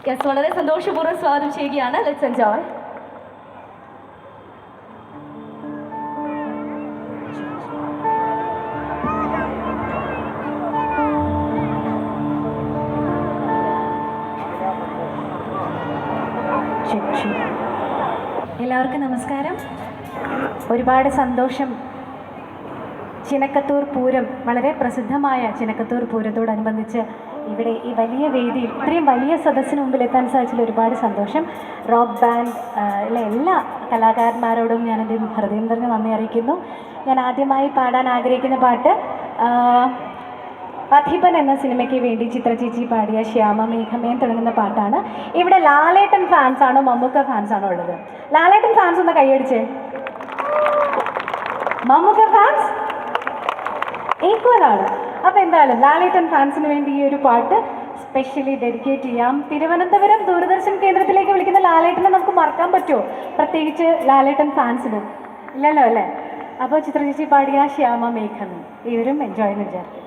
Yes, വളരെ സന്തോഷപൂർവ്വം സ്വാഗതം ചെയ്യുകയാണ്. Let's enjoy. എല്ലാവർക്കും നമസ്കാരം. ഒരുപാട് സന്തോഷം. ചിനക്കത്തൂർ പൂരം, വളരെ പ്രസിദ്ധമായ ചിനക്കത്തൂർ പൂരത്തോടനുബന്ധിച്ച് ഇവിടെ ഈ വലിയ വേദിയിൽ ഇത്രയും വലിയ സദസ്സിന് മുമ്പിൽ എത്താൻ സാധിച്ചതിൽ ഒരുപാട് സന്തോഷം. റോക്ക് ബാൻഡ് എല്ലാ കലാകാരന്മാരോടും ഞാനെൻ്റെ ഹൃദയം നിറഞ്ഞ് നന്ദി അറിയിക്കുന്നു. ഞാൻ ആദ്യമായി പാടാൻ ആഗ്രഹിക്കുന്ന പാട്ട് അധിപൻ എന്ന സിനിമയ്ക്ക് വേണ്ടി ചിത്രചേച്ചി പാടിയ ശ്യാമമേഘമേ തുടങ്ങുന്ന പാട്ടാണ്. ഇവിടെ ലാലേട്ടൻ ഫാൻസാണോ മമ്മൂക്ക ഫാൻസാണോ ഉള്ളത്? ലാലേട്ടൻ ഫാൻസ് ഒന്ന് കൈയടിച്ചേ. മമ്മൂക്ക ഫാൻസ് ഈക്വലാണ്. അപ്പോൾ എന്തായാലും ലാലേട്ടൻ ഫാൻസിന് വേണ്ടി ഈ ഒരു പാട്ട് സ്പെഷ്യലി ഡെഡിക്കേറ്റ് ചെയ്യാം. തിരുവനന്തപുരം ദൂരദർശൻ കേന്ദ്രത്തിലേക്ക് വിളിക്കുന്ന ലാലേട്ടനെ നമുക്ക് മറക്കാൻ പറ്റുമോ? പ്രത്യേകിച്ച് ലാലേട്ടൻ ഫാൻസിന് ഇല്ലല്ലോ അല്ലേ? അപ്പോൾ ചിത്രചേച്ചി പാടിയ ശ്യാമമേഘമേ ഇവരും എൻജോയ് എന്ന് വിചാരിക്കും.